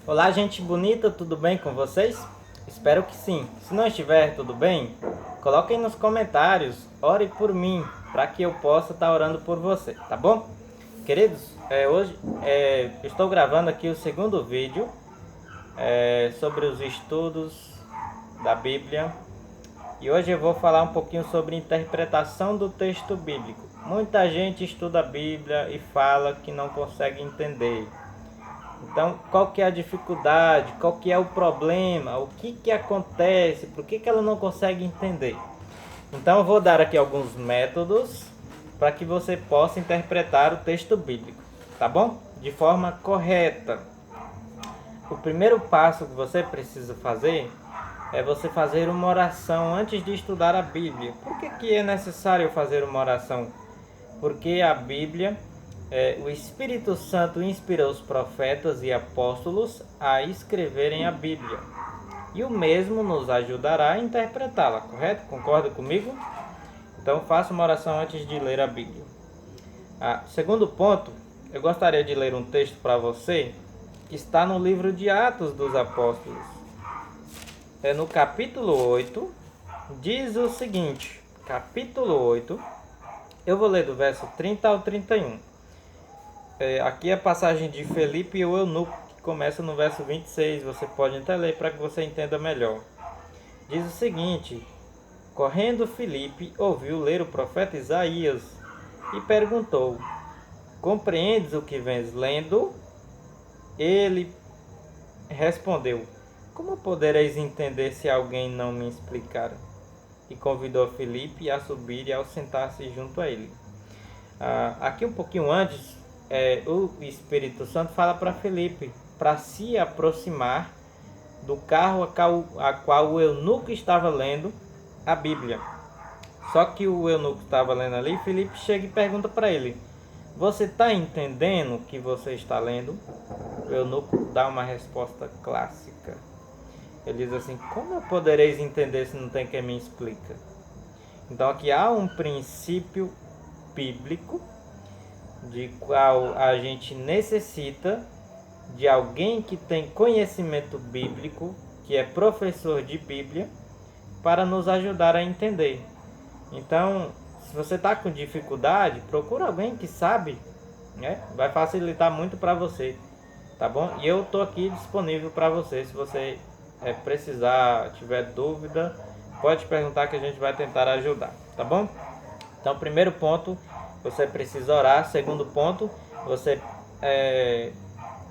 Olá, gente bonita, tudo bem com vocês? Espero que sim. Se não estiver tudo bem, coloquem nos comentários, ore por mim, para que eu possa estar orando por você, tá bom? Queridos, hoje estou gravando aqui o segundo vídeo sobre os estudos da Bíblia. E hoje eu vou falar um pouquinho sobre interpretação do texto bíblico. Muita gente estuda a Bíblia e fala que não consegue entender. Então, qual que é a dificuldade? Qual que é o problema? O que que acontece? Por que que ela não consegue entender? Então, eu vou dar aqui alguns métodos para que você possa interpretar o texto bíblico, tá bom? De forma correta. O primeiro passo que você precisa fazer é você fazer uma oração antes de estudar a Bíblia. Por que que é necessário fazer uma oração? Porque a Bíblia, o Espírito Santo inspirou os profetas e apóstolos a escreverem a Bíblia. E o mesmo nos ajudará a interpretá-la, correto? Concorda comigo? Então faça uma oração antes de ler a Bíblia. Segundo ponto, eu gostaria de ler um texto para você que está no livro de Atos dos Apóstolos. No capítulo 8, diz o seguinte, capítulo 8, eu vou ler do verso 30 ao 31. Aqui é a passagem de Felipe e o eunuco, que começa no verso 26, você pode até ler para que você entenda melhor. Diz o seguinte: correndo Felipe ouviu ler o profeta Isaías e perguntou: compreendes o que vens lendo? Ele respondeu: como podereis entender se alguém não me explicar? E convidou Felipe a subir e ao sentar-se junto a ele. Aqui um pouquinho antes, o Espírito Santo fala para Felipe para se aproximar do carro a qual o eunuco estava lendo a Bíblia. Só que o eunuco estava lendo ali, Felipe chega e pergunta para ele: você está entendendo o que você está lendo? O eunuco dá uma resposta clássica. Ele diz assim: como eu podereis entender se não tem quem me explica? Então aqui há um princípio bíblico de qual a gente necessita de alguém que tem conhecimento bíblico, que é professor de Bíblia, para nos ajudar a entender. Então, se você está com dificuldade, procura alguém que sabe, né? Vai facilitar muito para você, tá bom? E eu estou aqui disponível para você. Se você precisar, tiver dúvida, pode perguntar que a gente vai tentar ajudar, tá bom? Então, primeiro ponto, você precisa orar. Segundo ponto,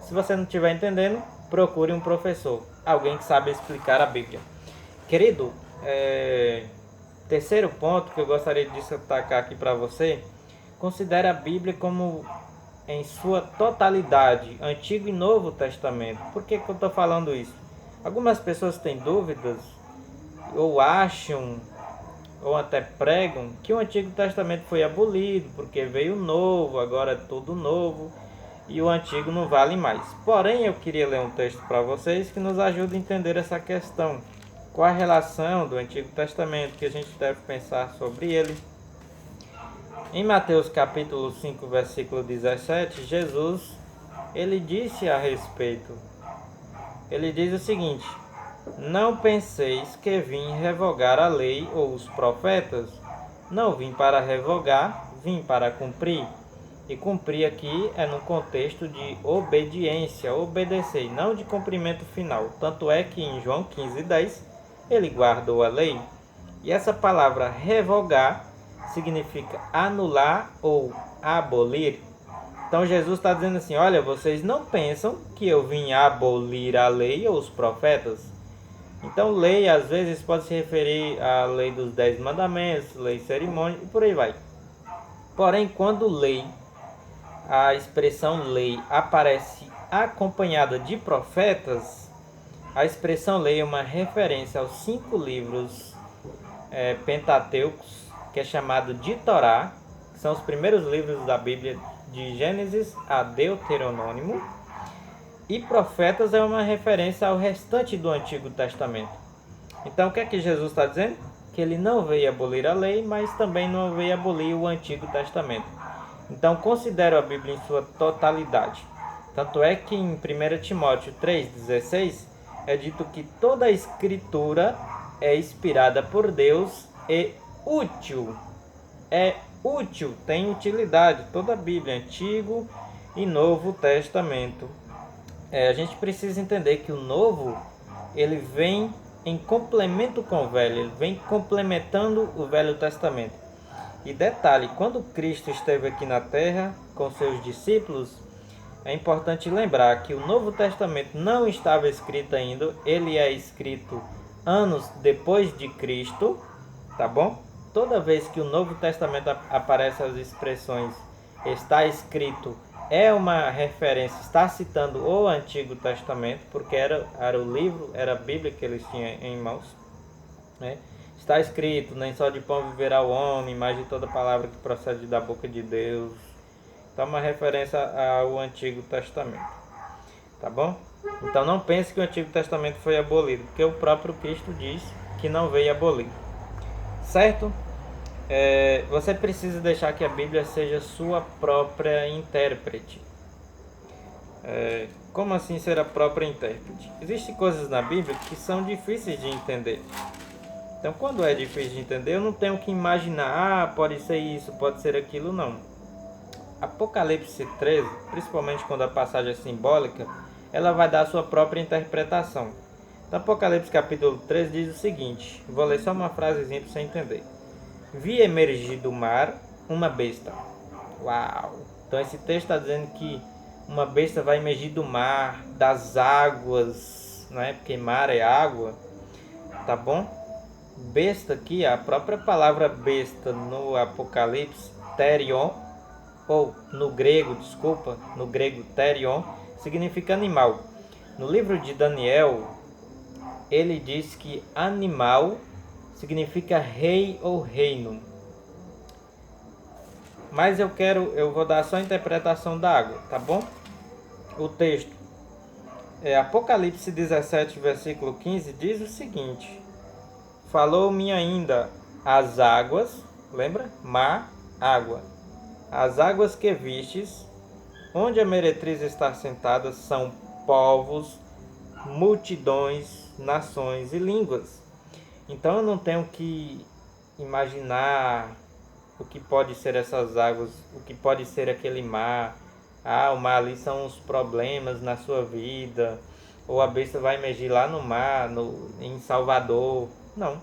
se você não estiver entendendo, procure um professor, alguém que sabe explicar a Bíblia. Querido, terceiro ponto que eu gostaria de destacar aqui para você: considere a Bíblia como em sua totalidade, Antigo e Novo Testamento. Por que eu estou falando isso? Algumas pessoas têm dúvidas ou acham ou até pregam que o Antigo Testamento foi abolido porque veio o Novo, agora é tudo novo e o Antigo não vale mais. Porém, eu queria ler um texto para vocês que nos ajuda a entender essa questão. Qual a relação do Antigo Testamento, que a gente deve pensar sobre ele. Em Mateus capítulo 5, versículo 17, Jesus, ele disse a respeito. Ele diz o seguinte: não penseis que vim revogar a lei ou os profetas. Não vim para revogar, vim para cumprir. E cumprir aqui é no contexto de obediência, obedecer, não de cumprimento final. Tanto é que em João 15:10 ele guardou a lei. E essa palavra revogar significa anular ou abolir. Então Jesus está dizendo assim: olha, vocês não pensam que eu vim abolir a lei ou os profetas? Então lei às vezes pode se referir à lei dos 10 mandamentos, lei cerimônia e por aí vai. Porém, quando lei, a expressão lei aparece acompanhada de profetas, a expressão lei é uma referência aos 5 livros pentateucos, que é chamado de Torá, que são os primeiros livros da Bíblia, de Gênesis a Deuteronômio. E profetas é uma referência ao restante do Antigo Testamento. Então o que é que Jesus está dizendo? Que ele não veio abolir a lei, mas também não veio abolir o Antigo Testamento. Então considero a Bíblia em sua totalidade. Tanto é que em 1 Timóteo 3,16 é dito que toda a escritura é inspirada por Deus e útil. É útil, tem utilidade, toda a Bíblia, Antigo e Novo Testamento. A gente precisa entender que o Novo, ele vem em complemento com o Velho, ele vem complementando o Velho Testamento. E detalhe, quando Cristo esteve aqui na Terra com seus discípulos, é importante lembrar que o Novo Testamento não estava escrito ainda, ele é escrito anos depois de Cristo, tá bom? Toda vez que o Novo Testamento aparece as expressões está escrito, é uma referência, está citando o Antigo Testamento, porque era o livro, era a Bíblia que eles tinham em mãos, né? Está escrito, nem só de pão viverá o homem, mas de toda palavra que procede da boca de Deus. Então, uma referência ao Antigo Testamento, tá bom? Então, não pense que o Antigo Testamento foi abolido, porque o próprio Cristo diz que não veio abolir, certo? Você precisa deixar que a Bíblia seja sua própria intérprete. Como assim ser a própria intérprete? Existem coisas na Bíblia que são difíceis de entender. Então, quando é difícil de entender, eu não tenho que imaginar, pode ser isso, pode ser aquilo, não. Apocalipse 13, principalmente quando a passagem é simbólica, ela vai dar a sua própria interpretação. Então, Apocalipse capítulo 13 diz o seguinte, vou ler só uma frasezinha para você entender. Vi emergir do mar uma besta. Uau! Então esse texto está dizendo que uma besta vai emergir do mar, das águas, não é? Porque mar é água, tá bom? Besta aqui, a própria palavra besta no Apocalipse, therion, ou no grego therion, significa animal. No livro de Daniel, ele diz que animal significa rei ou reino. Mas eu vou dar só a interpretação da água, tá bom? O texto Apocalipse 17, versículo 15 diz o seguinte: falou-me ainda as águas, lembra? Mar, água. As águas que vistes, onde a meretriz está sentada, são povos, multidões, nações e línguas. Então eu não tenho que imaginar o que pode ser essas águas, o que pode ser aquele mar. O mar ali são os problemas na sua vida, ou a besta vai emergir lá no mar, em Salvador. Não.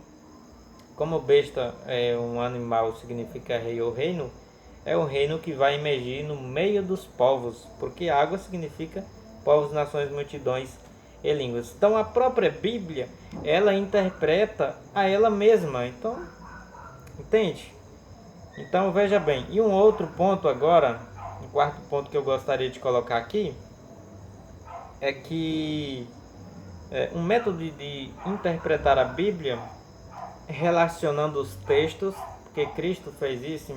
Como besta é um animal, significa rei ou reino, é um reino que vai emergir no meio dos povos, porque água significa povos, nações, multidões e línguas. Então a própria Bíblia, ela interpreta a ela mesma. Então, entende? Então veja bem. E um outro ponto agora, o quarto ponto que eu gostaria de colocar aqui, é que um método de interpretar a Bíblia relacionando os textos, porque Cristo fez isso em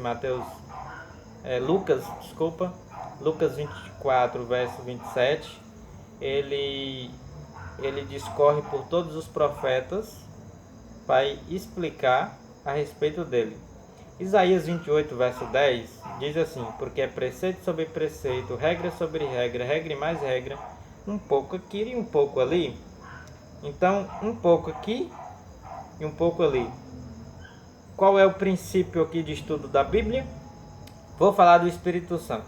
Lucas 24, verso 27, ele discorre por todos os profetas para explicar a respeito dele. Isaías 28, verso 10, diz assim: porque é preceito sobre preceito, regra sobre regra, regra e mais regra, um pouco aqui e um pouco ali. Então, um pouco aqui e um pouco ali. Qual é o princípio aqui de estudo da Bíblia? Vou falar do Espírito Santo.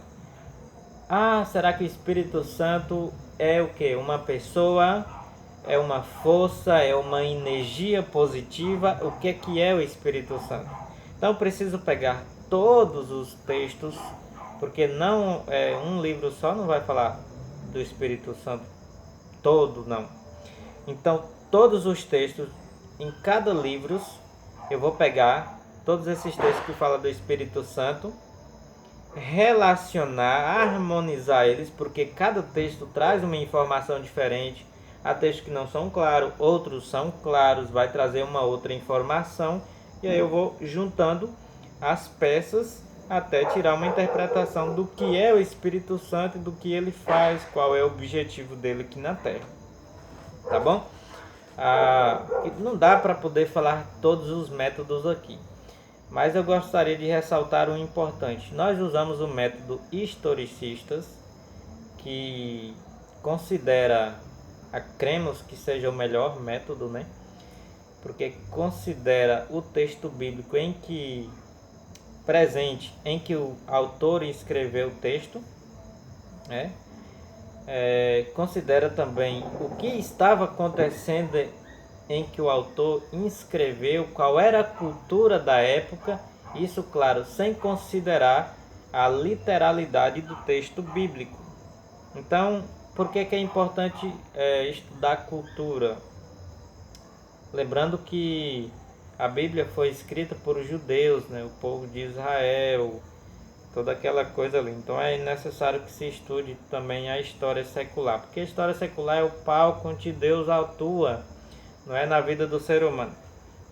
Será que o Espírito Santo é o quê? Uma pessoa? É uma força? É uma energia positiva? O que é o Espírito Santo? Então eu preciso pegar todos os textos, porque não um livro só não vai falar do Espírito Santo todo, não. Então todos os textos, em cada livro, eu vou pegar todos esses textos que falam do Espírito Santo, relacionar, harmonizar eles, porque cada texto traz uma informação diferente. Há textos que não são claros, outros são claros, vai trazer uma outra informação, e aí eu vou juntando as peças até tirar uma interpretação do que é o Espírito Santo e do que ele faz, qual é o objetivo dele aqui na Terra. Tá bom? Não dá para poder falar todos os métodos aqui, mas eu gostaria de ressaltar um importante. Nós usamos o método historicistas, que considera, cremos que seja o melhor método, né? Porque considera o texto bíblico presente em que o autor escreveu o texto, né? Considera também o que estava acontecendo em que o autor inscreveu, qual era a cultura da época, isso, claro, sem considerar a literalidade do texto bíblico. Então, por que é importante estudar cultura? Lembrando que a Bíblia foi escrita por judeus, né, o povo de Israel, toda aquela coisa ali. Então é necessário que se estude também a história secular, porque a história secular é o palco onde Deus atua, não é na vida do ser humano.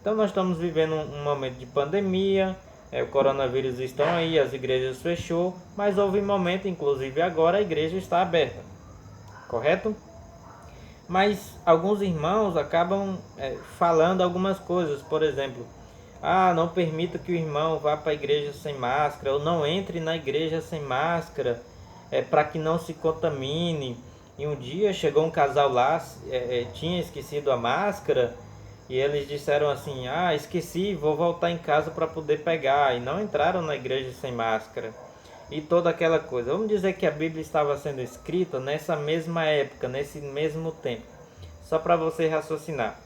Então nós estamos vivendo um momento de pandemia, o coronavírus estão aí, as igrejas fechou, mas houve um momento, inclusive agora, a igreja está aberta, correto? Mas alguns irmãos acabam falando algumas coisas, por exemplo, não permita que o irmão vá para a igreja sem máscara, ou não entre na igreja sem máscara, para que não se contamine. E um dia chegou um casal lá, tinha esquecido a máscara, e eles disseram assim, esqueci, vou voltar em casa para poder pegar, e não entraram na igreja sem máscara. E toda aquela coisa. Vamos dizer que a Bíblia estava sendo escrita nessa mesma época, nesse mesmo tempo. Só para você raciocinar.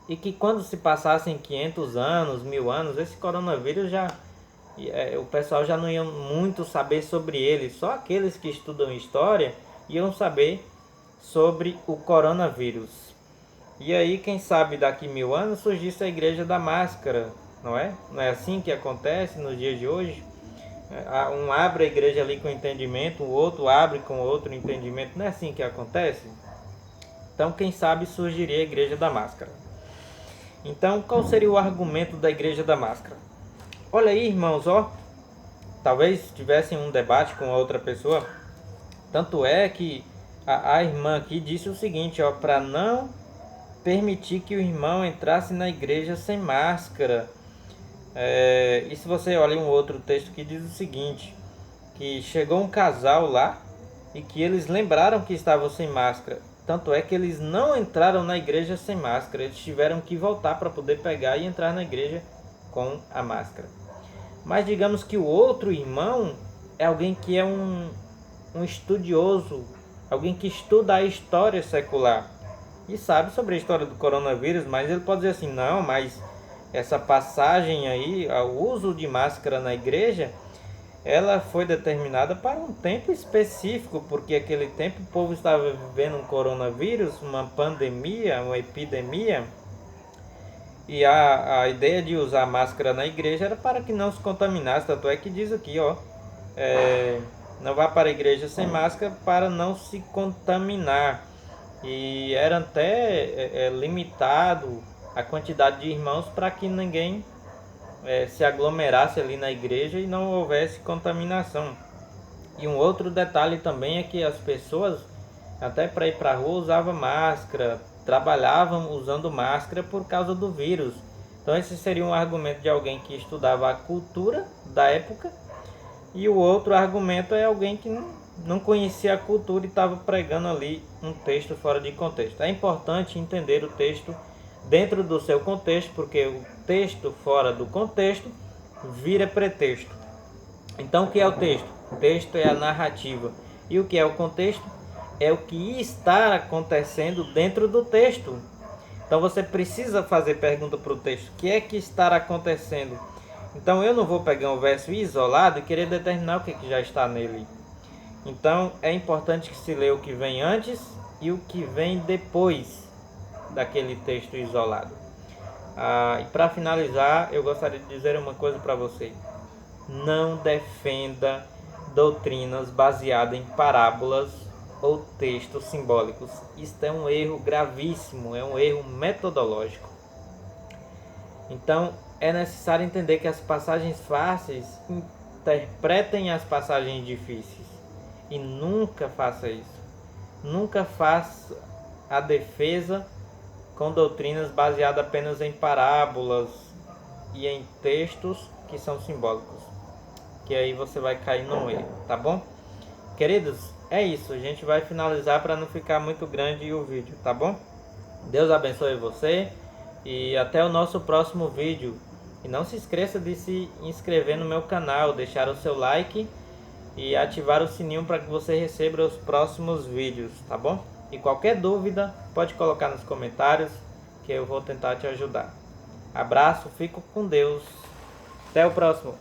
E que quando se passassem 500 anos, 1000 anos, esse coronavírus o pessoal já não ia muito saber sobre ele. Só aqueles que estudam história iam saber sobre o coronavírus. E aí, quem sabe daqui 1000 anos surgisse a igreja da máscara, não é? Não é assim que acontece nos dias de hoje? Um abre a igreja ali com entendimento, o outro abre com outro entendimento. Não é assim que acontece? Então, quem sabe surgiria a igreja da máscara. Então, qual seria o argumento da igreja da máscara? Olha aí, irmãos, talvez tivessem um debate com outra pessoa. Tanto é que a irmã aqui disse o seguinte, para não permitir que o irmão entrasse na igreja sem máscara. E se você olha um outro texto que diz o seguinte, que chegou um casal lá e que eles lembraram que estavam sem máscara. Tanto é que eles não entraram na igreja sem máscara, eles tiveram que voltar para poder pegar e entrar na igreja com a máscara. Mas digamos que o outro irmão é alguém que é um estudioso, alguém que estuda a história secular e sabe sobre a história do coronavírus, mas ele pode dizer assim, não, mas essa passagem aí, o uso de máscara na igreja, ela foi determinada para um tempo específico, porque aquele tempo o povo estava vivendo um coronavírus, uma pandemia, uma epidemia, e a ideia de usar máscara na igreja era para que não se contaminasse, tanto é que diz aqui, não vá para a igreja sem máscara para não se contaminar, e era até limitado a quantidade de irmãos para que ninguém se aglomerasse ali na igreja e não houvesse contaminação. E um outro detalhe também é que as pessoas, até para ir para a rua, usavam máscara, trabalhavam usando máscara por causa do vírus. Então esse seria um argumento de alguém que estudava a cultura da época, e o outro argumento é alguém que não conhecia a cultura e estava pregando ali um texto fora de contexto. É importante entender o texto dentro do seu contexto, porque o texto fora do contexto vira pretexto. Então o que é o texto? O texto é a narrativa. E o que é o contexto? É o que está acontecendo dentro do texto. Então você precisa fazer pergunta para o texto. O que é que está acontecendo? Então eu não vou pegar um verso isolado e querer determinar o que já está nele. Então é importante que se leia o que vem antes e o que vem depois daquele texto isolado. E para finalizar, eu gostaria de dizer uma coisa para você. Não defenda doutrinas baseadas em parábolas ou textos simbólicos. Isto é um erro gravíssimo, é um erro metodológico. Então, é necessário entender que as passagens fáceis interpretem as passagens difíceis. E nunca faça isso. Nunca faça a defesa com doutrinas baseadas apenas em parábolas e em textos que são simbólicos, que aí você vai cair num erro, tá bom? Queridos, é isso, a gente vai finalizar para não ficar muito grande o vídeo, tá bom? Deus abençoe você e até o nosso próximo vídeo. E não se esqueça de se inscrever no meu canal, deixar o seu like e ativar o sininho para que você receba os próximos vídeos, tá bom? E qualquer dúvida, pode colocar nos comentários que eu vou tentar te ajudar. Abraço, fico com Deus. Até o próximo.